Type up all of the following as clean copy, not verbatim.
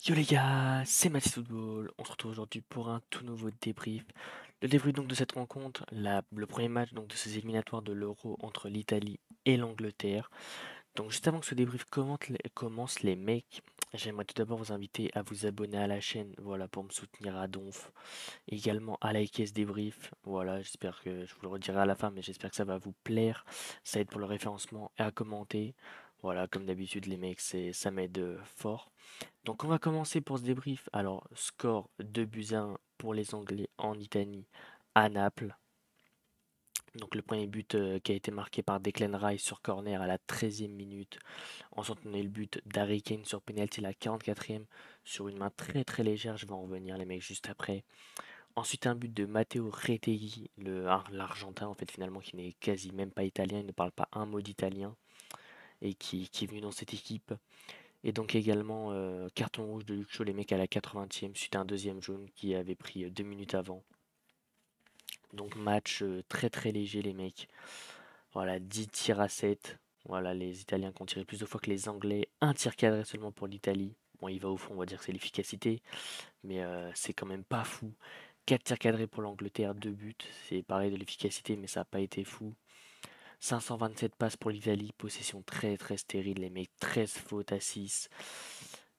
Yo les gars, c'est Mathis Football. On se retrouve aujourd'hui pour un tout nouveau débrief. Le débrief donc de cette rencontre, le premier match donc de ces éliminatoires de l'Euro entre l'Italie et l'Angleterre. Donc juste avant que ce débrief commence les mecs, j'aimerais tout d'abord vous inviter à vous abonner à la chaîne, voilà, pour me soutenir à donf. Également à liker ce débrief. Voilà, j'espère que je vous le redirai à la fin, mais j'espère que ça va vous plaire. Ça aide pour le référencement et à commenter. Voilà, comme d'habitude les mecs, ça m'aide fort. Donc on va commencer pour ce débrief. Alors, score 2 buts à 1 pour les Anglais en Italie à Naples. Donc le premier but qui a été marqué par Declan Rice sur corner à la 13e minute. Ensuite on a eu le but d'Harry Kane sur penalty à la 44e sur une main très très légère. Je vais en revenir les mecs juste après. Ensuite un but de Matteo Retegui, l'Argentin en fait finalement qui n'est quasi même pas italien. Il ne parle pas un mot d'italien et qui est venu dans cette équipe. Et donc également carton rouge de Luke Shaw, les mecs à la 80e, suite à un deuxième jaune qui avait pris 2 minutes avant. Donc match très très léger les mecs. Voilà, 10 tirs à 7. Voilà, les Italiens qui ont tiré plus de fois que les Anglais. Un tir cadré seulement pour l'Italie. Bon, il va au fond, on va dire que c'est l'efficacité, mais c'est quand même pas fou. 4 tirs cadrés pour l'Angleterre, 2 buts. C'est pareil de l'efficacité, mais ça n'a pas été fou. 527 passes pour l'Italie, possession très très stérile, les mecs, 13 fautes à 6.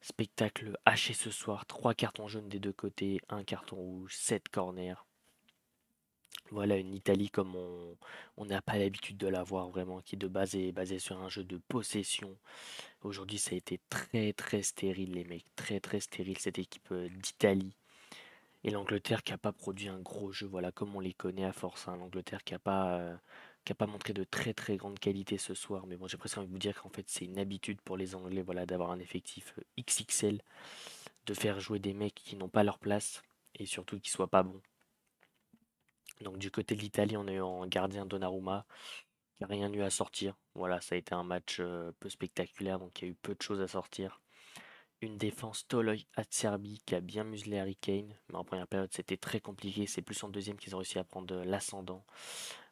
Spectacle haché ce soir, 3 cartons jaunes des deux côtés, un carton rouge, 7 corners. Voilà une Italie comme on n'a pas l'habitude de la voir vraiment, qui de base est basée sur un jeu de possession. Aujourd'hui ça a été très très stérile les mecs, très très stérile cette équipe d'Italie. Et l'Angleterre qui n'a pas produit un gros jeu, voilà, comme on les connaît à force, hein. L'Angleterre qui a pas montré de très très grande qualité ce soir. Mais bon, j'ai presque envie de vous dire qu'en fait, c'est une habitude pour les Anglais, voilà, d'avoir un effectif XXL, de faire jouer des mecs qui n'ont pas leur place et surtout qui soient pas bons. Donc du côté de l'Italie, on a eu en gardien Donnarumma, qui n'a rien eu à sortir. Voilà, ça a été un match peu spectaculaire, donc il y a eu peu de choses à sortir. Une défense Toloi Acerbi qui a bien muselé Harry Kane, mais en première période c'était très compliqué, c'est plus en deuxième qu'ils ont réussi à prendre l'ascendant.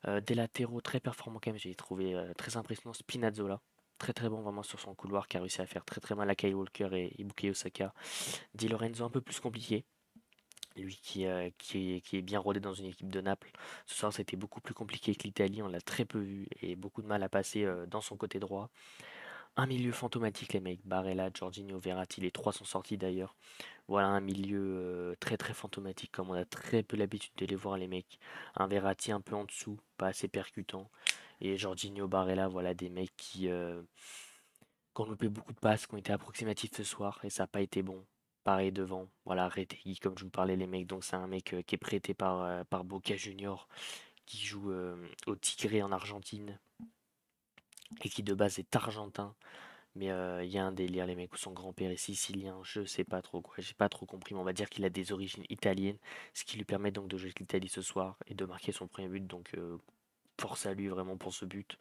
Des latéraux très performants quand même, j'ai trouvé très impressionnant Spinazzola, très très bon vraiment sur son couloir qui a réussi à faire très très mal à Kyle Walker et Bukayo Saka. Di Lorenzo un peu plus compliqué, lui qui est bien rodé dans une équipe de Naples. Ce soir c'était beaucoup plus compliqué que l'Italie, on l'a très peu vu et beaucoup de mal à passer dans son côté droit. Un milieu fantomatique les mecs, Barella, Jorginho, Verratti, les trois sont sortis d'ailleurs. Voilà un milieu très très fantomatique comme on a très peu l'habitude de les voir les mecs. Un Verratti un peu en dessous, pas assez percutant. Et Jorginho, Barella, voilà des mecs qui ont loupé beaucoup de passes, qui ont été approximatifs ce soir et ça n'a pas été bon. Pareil devant, voilà Retegui comme je vous parlais les mecs, donc c'est un mec qui est prêté par Boca Junior, qui joue au Tigre en Argentine et qui de base est argentin. Mais il y a un délire, les mecs, où son grand-père est sicilien, je sais pas trop quoi, j'ai pas trop compris, mais on va dire qu'il a des origines italiennes, ce qui lui permet donc de jouer avec l'Italie ce soir et de marquer son premier but, donc force à lui vraiment pour ce but.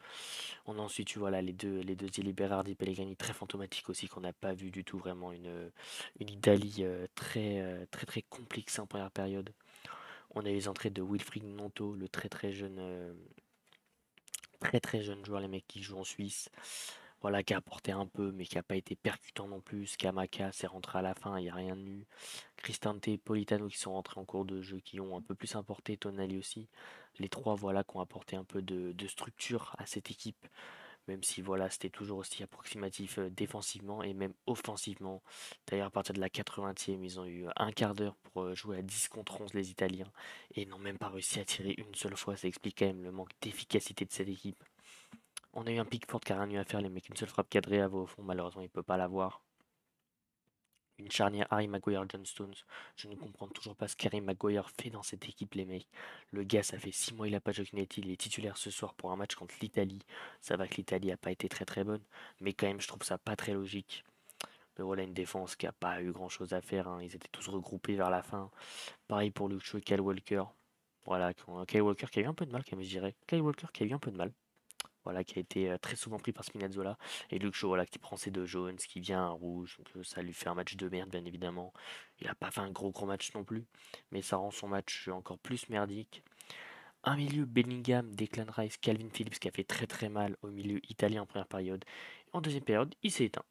On a ensuite eu voilà, les deux îles Berardi Pellegrini très fantomatiques aussi, qu'on n'a pas vu du tout vraiment une Italie très très complexe en première période. On a eu les entrées de Wilfried Gnonto, le très très jeune joueur, les mecs qui jouent en Suisse. Voilà, qui a apporté un peu, mais qui n'a pas été percutant non plus. Scamacca s'est rentré à la fin, il n'y a rien eu. Cristante et Politano qui sont rentrés en cours de jeu, qui ont un peu plus importé, Tonali aussi. Les trois, voilà, qui ont apporté un peu de structure à cette équipe, même si voilà, c'était toujours aussi approximatif défensivement et même offensivement. D'ailleurs, à partir de la 80e, ils ont eu un quart d'heure pour jouer à 10 contre 11 les Italiens et n'ont même pas réussi à tirer une seule fois. Ça explique quand même le manque d'efficacité de cette équipe. On a eu un Pickford qui a rien eu à faire, les mecs. Une seule frappe cadrée à au fond, malheureusement, il peut pas l'avoir. Une charnière Harry Maguire John Stones. Je ne comprends toujours pas ce qu'Harry Maguire fait dans cette équipe, les mecs. Le gars, ça fait 6 mois il a pas joué avec United. Il est titulaire ce soir pour un match contre l'Italie. Ça va que l'Italie a pas été très très bonne, mais quand même, je trouve ça pas très logique. Mais voilà, une défense qui a pas eu grand chose à faire, hein. Ils étaient tous regroupés vers la fin. Pareil pour Luke Shaw et Kyle Walker. Voilà, Kyle Walker qui a eu un peu de mal, quand même, je dirais. Kyle Walker qui a eu un peu de mal. Voilà, qui a été très souvent pris par Spinazzola. Et Luke Shaw, voilà, qui prend ses deux jaunes, ce qui vient un rouge. Donc, ça lui fait un match de merde, bien évidemment. Il a pas fait un gros gros match non plus, mais ça rend son match encore plus merdique. Un milieu Bellingham, Declan Rice, Calvin Phillips qui a fait très très mal au milieu italien en première période. En deuxième période, il s'est éteint.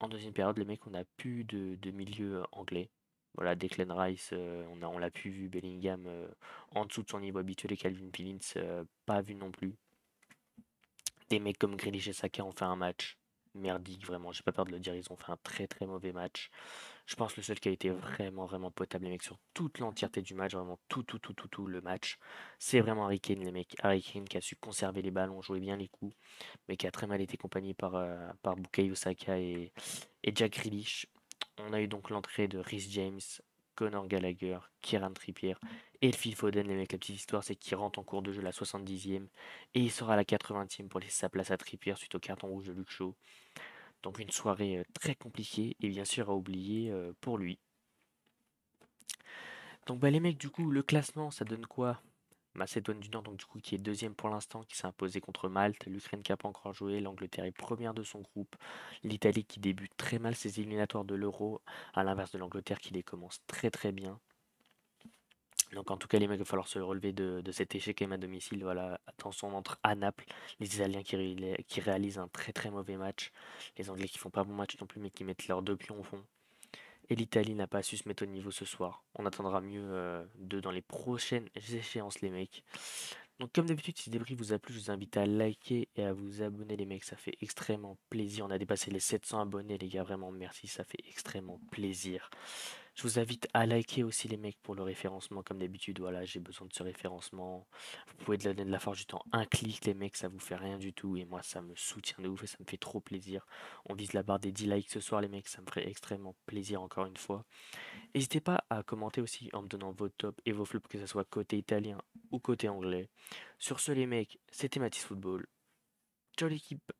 En deuxième période, les mecs, on n'a plus de milieu anglais. Voilà, Declan Rice, on l'a plus vu. Bellingham, en dessous de son niveau habituel. Et Calvin Phillips, pas vu non plus. Des mecs comme Grealish et Saka ont fait un match merdique, vraiment. J'ai pas peur de le dire, ils ont fait un très très mauvais match. Je pense le seul qui a été vraiment vraiment potable, les mecs, sur toute l'entièreté du match, vraiment tout le match, c'est vraiment Harry Kane, les mecs. Harry Kane qui a su conserver les ballons, jouer bien les coups, mais qui a très mal été accompagné par Bukayo Saka et Jack Grealish. On a eu donc l'entrée de Reece James, Conor Gallagher, Kieran Trippier et Phil Foden. Les mecs, la petite histoire, c'est qu'il rentre en cours de jeu à la 70e et il sera à la 80e pour laisser sa place à Trippier suite au carton rouge de Luke Shaw. Donc une soirée très compliquée et bien sûr à oublier pour lui. Donc bah les mecs, du coup, le classement, ça donne quoi? Macédoine du Nord, donc du coup, qui est deuxième pour l'instant, qui s'est imposé contre Malte. L'Ukraine qui n'a pas encore joué. L'Angleterre est première de son groupe. L'Italie qui débute très mal ses éliminatoires de l'Euro, à l'inverse de l'Angleterre qui les commence très très bien. Donc en tout cas, les mecs, il va falloir se relever de cet échec même à domicile. Voilà, attention, on entre à Naples. Les Italiens qui réalisent un très très mauvais match. Les Anglais qui font pas bon match non plus, mais qui mettent leurs deux pions au fond. Et l'Italie n'a pas su se mettre au niveau ce soir. On attendra mieux d'eux dans les prochaines échéances, les mecs. Donc comme d'habitude, si ce débrief vous a plu, je vous invite à liker et à vous abonner, les mecs, ça fait extrêmement plaisir. On a dépassé les 700 abonnés, les gars, vraiment merci, ça fait extrêmement plaisir. Je vous invite à liker aussi, les mecs, pour le référencement, comme d'habitude, voilà, j'ai besoin de ce référencement. Vous pouvez donner de la force du temps, un clic, les mecs, ça vous fait rien du tout, et moi, ça me soutient de ouf et ça me fait trop plaisir. On vise la barre des 10 likes ce soir, les mecs, ça me ferait extrêmement plaisir encore une fois. N'hésitez pas à commenter aussi en me donnant vos tops et vos flops, que ce soit côté italien ou côté anglais. Sur ce, les mecs, c'était Matisse Football. Ciao l'équipe!